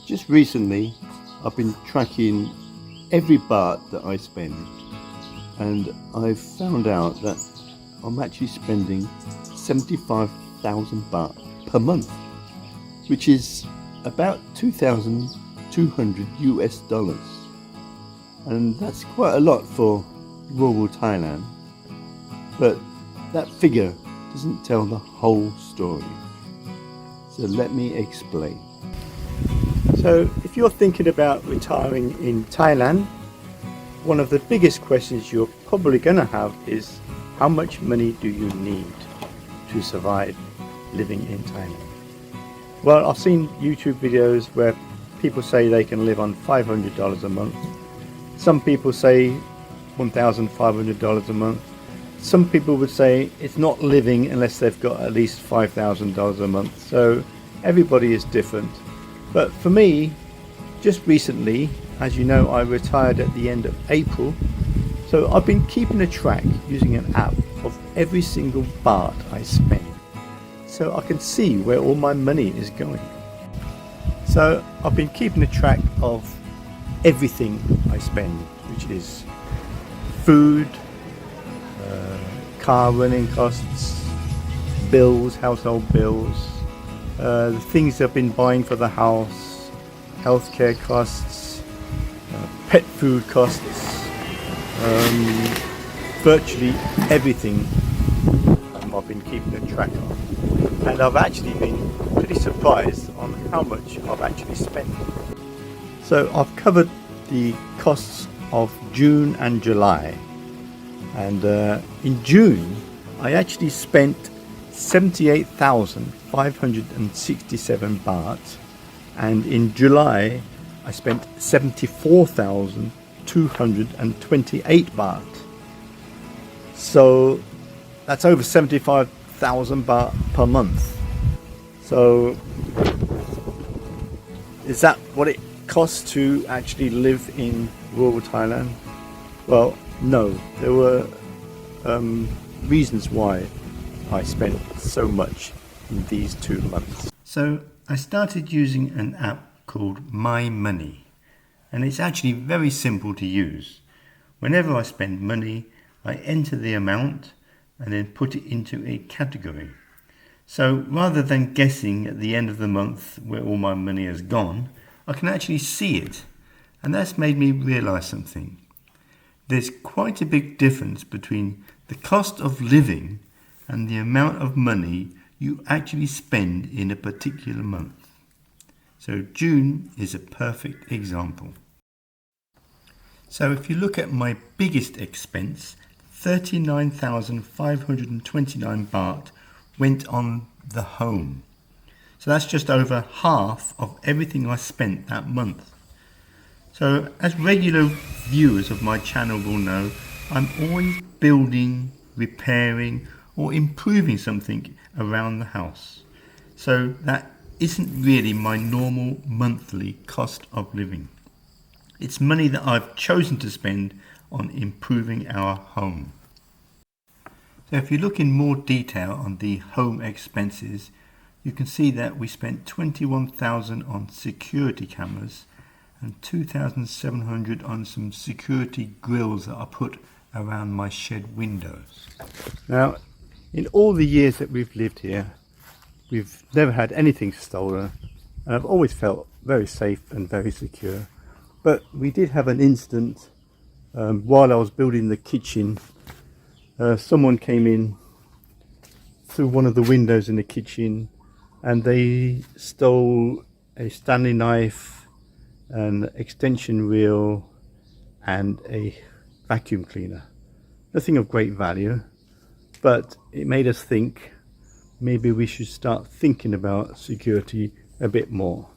Just recently, I've been tracking every baht that I spend, and I've found out that I'm actually spending 75,000 baht per month, which is about 2,200 US dollars. And that's quite a lot for rural Thailand, but that figure doesn't tell the whole story. So let me explain. So if you're thinking about retiring in Thailand, one of the biggest questions you're probably going to have is, how much money do you need to survive living in Thailand? Well, I've seen YouTube videos where people say they can live on $500 a month. Some people say $1,500 a month. Some people would say it's not living unless they've got at least $5,000 a month. So everybody is different. But for me, just recently, as you know, I retired at the end of April. So I've been keeping a track using an app of every single baht I spend, so I can see where all my money is going. So I've been keeping a track of everything I spend, which is food, car running costs, bills, household bills, the things I've been buying for the house, healthcare costs, pet food costs, virtually everything I've been keeping a track of. And I've actually been pretty surprised on how much I've actually spent. So I've covered the costs of June and July. And in June, I actually spent 78,567 baht, and in July I spent 74,228 baht. So that's over 75,000 baht per month. So is that what it costs to actually live in rural Thailand? Well, no, there were reasons why I spent so much in these 2 months. So I started using an app called My Money, and it's actually very simple to use. Whenever I spend money, I enter the amount and then put it into a category. So rather than guessing at the end of the month where all my money has gone, I can actually see it, and that's made me realize something. There's quite a big difference between the cost of living and the amount of money you actually spend in a particular month. So June is a perfect example. So if you look at my biggest expense, 39,529 baht went on the home. So that's just over half of everything I spent that month. So as regular viewers of my channel will know, I'm always building, repairing or improving something around the house. So that isn't really my normal monthly cost of living. It's money that I've chosen to spend on improving our home. So if you look in more detail on the home expenses, you can see that we spent 21,000 on security cameras and 2,700 on some security grills that I put around my shed windows. Now, in all the years that we've lived here, we've never had anything stolen, and I've always felt very safe and very secure. But we did have an incident while I was building the kitchen. Someone came in through one of the windows in the kitchen, and they stole a Stanley knife, an extension reel and a vacuum cleaner. Nothing of great value, but it made us think maybe we should start thinking about security a bit more.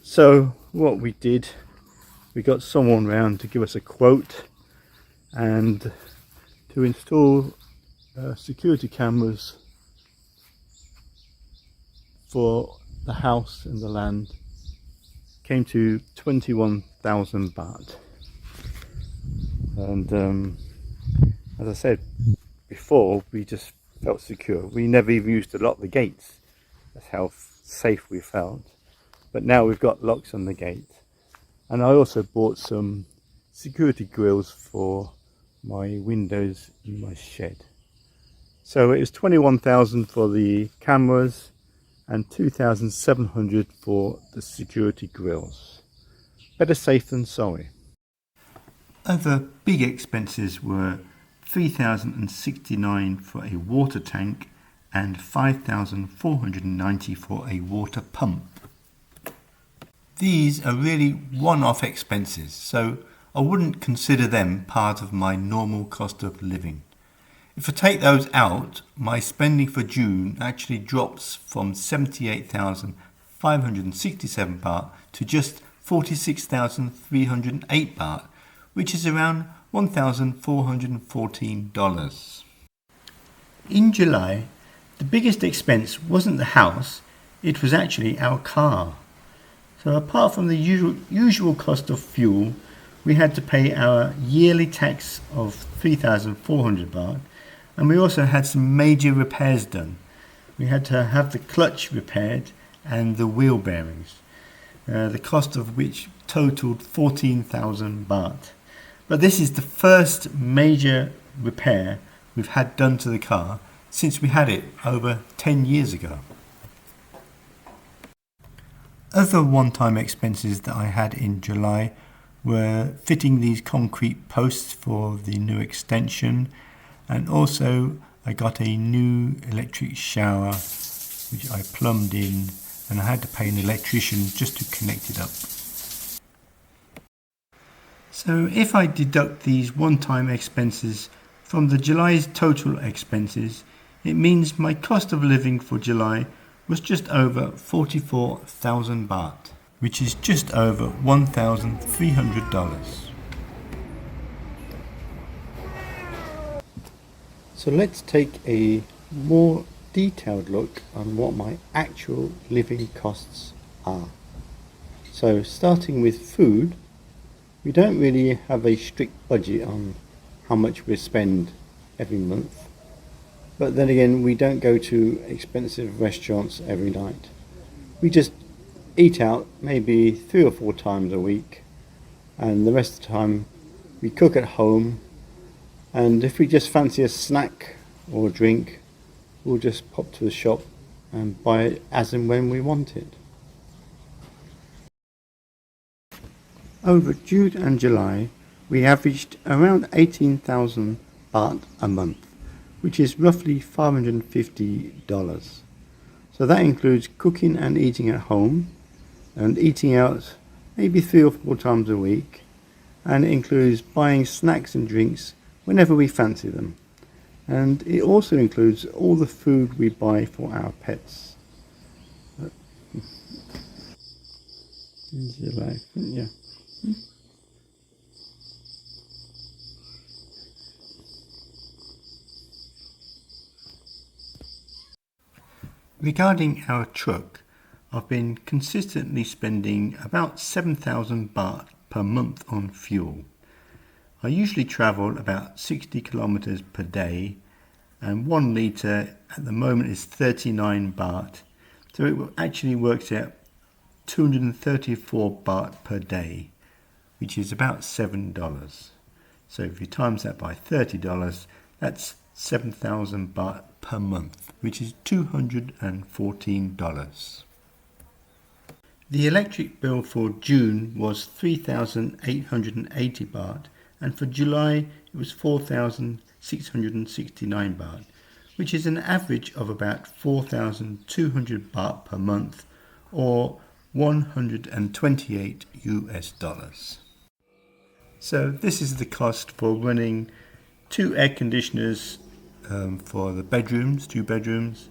So what we did, we got someone round to give us a quote and to install security cameras for the house and the land. Came to 21,000 baht. And as I said before, we just felt secure. We never even used to lock the gates. That's how safe we felt. but now we've got locks on the gate. And I also bought some security grills for my windows in my shed. So it was 21,000 for the cameras and 2,700 for the security grills. Better safe than sorry. Other big expenses were 3,069 for a water tank and 5,490 for a water pump. These are really one-off expenses, so I wouldn't consider them part of my normal cost of living. If I take those out, my spending for June actually drops from 78,567 baht to just 46,308 baht, which is around $1,414. In July, the biggest expense wasn't the house, it was actually our car. So apart from the usual cost of fuel, we had to pay our yearly tax of 3,400 baht, and we also had some major repairs done. We had to have the clutch repaired and the wheel bearings, the cost of which totaled 14,000 baht. But this is the first major repair we've had done to the car since we had it over 10 years ago. Other one-time expenses that I had in July were fitting these concrete posts for the new extension, and also I got a new electric shower which I plumbed in, and I had to pay an electrician just to connect it up. So if I deduct these one-time expenses from the July's total expenses, it means my cost of living for July was just over 44,000 baht, which is just over $1,300. So let's take a more detailed look on what my actual living costs are. So starting with food, we don't really have a strict budget on how much we spend every month. But then again, we don't go to expensive restaurants every night. We just eat out maybe 3 or 4 times a week, and the rest of the time we cook at home, and if we just fancy a snack or a drink, we'll just pop to the shop and buy it as and when we want it. Over June and July, we averaged around 18,000 baht a month, which is roughly $550. So that includes cooking and eating at home, and eating out maybe 3 or 4 times a week, and it includes buying snacks and drinks whenever we fancy them. And it also includes all the food we buy for our pets. In July, yeah. Regarding our truck, I've been consistently spending about 7,000 baht per month on fuel. I usually travel about 60 kilometers per day, and 1 litre at the moment is 39 baht. So it actually works out 234 baht per day, which is about $7. So if you times that by $30, that's 7,000 baht per month, which is $214. The electric bill for June was 3,880 baht, and for July it was 4,669 baht, which is an average of about 4,200 baht per month, or $128 US. So this is the cost for running 2 air conditioners for the bedrooms, 2 bedrooms,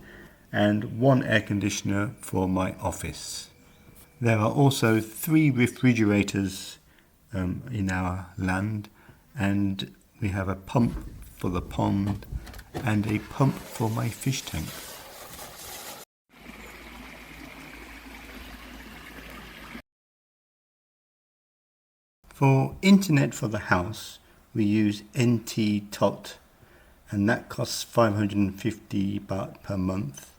and 1 air conditioner for my office. There are also 3 refrigerators in our land, and we have a pump for the pond and a pump for my fish tank. For internet for the house, we use NT Tot, and that costs 550 baht per month.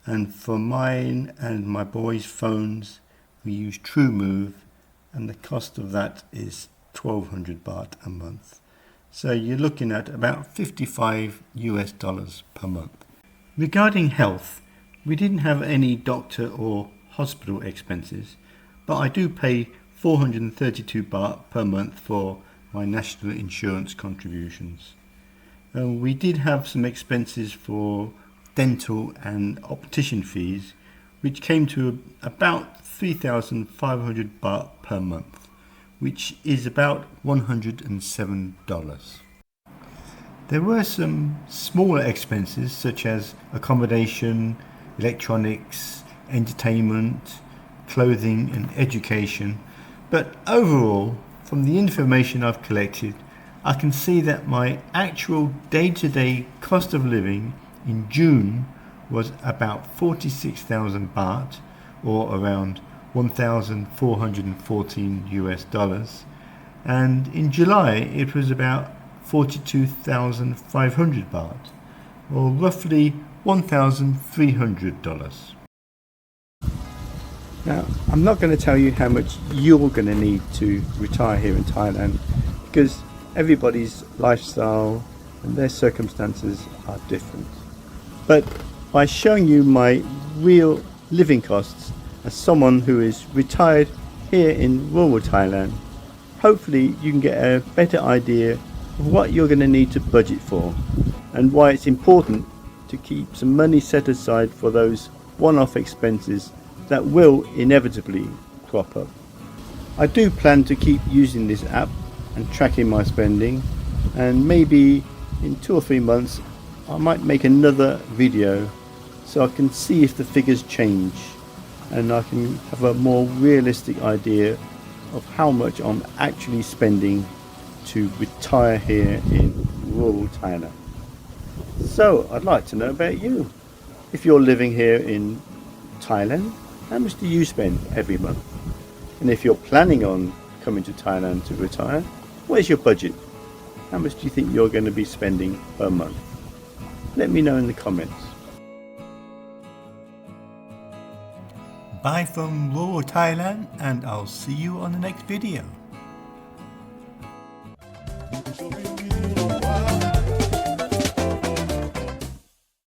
And for mine and my boys' phones, we use TrueMove, and the cost of that is 1200 baht a month. So you're looking at about $55 per month. Regarding health, we didn't have any doctor or hospital expenses, but I do pay 432 baht per month for my national insurance contributions. We did have some expenses for dental and optician fees, which came to about 3,500 baht per month, which is about $107. There were some smaller expenses such as accommodation, electronics, entertainment, clothing and education, but overall, from the information I've collected, I can see that my actual day-to-day cost of living in June was about 46,000 baht, or around $1,414, and in July it was about 42,500 baht, or roughly $1,300. Now, I'm not going to tell you how much you're going to need to retire here in Thailand, because everybody's lifestyle and their circumstances are different. But by showing you my real living costs as someone who is retired here in rural Thailand, hopefully you can get a better idea of what you're going to need to budget for and why it's important to keep some money set aside for those one-off expenses that will inevitably crop up. I do plan to keep using this app and tracking my spending, and maybe in 2 or 3 months I might make another video so I can see if the figures change and I can have a more realistic idea of how much I'm actually spending to retire here in rural Thailand. So I'd like to know about you. If you're living here in Thailand, how much do you spend every month? And if you're planning on coming to Thailand to retire, what is your budget? How much do you think you're going to be spending per month? Let me know in the comments. Bye from rural Thailand, and I'll see you on the next video.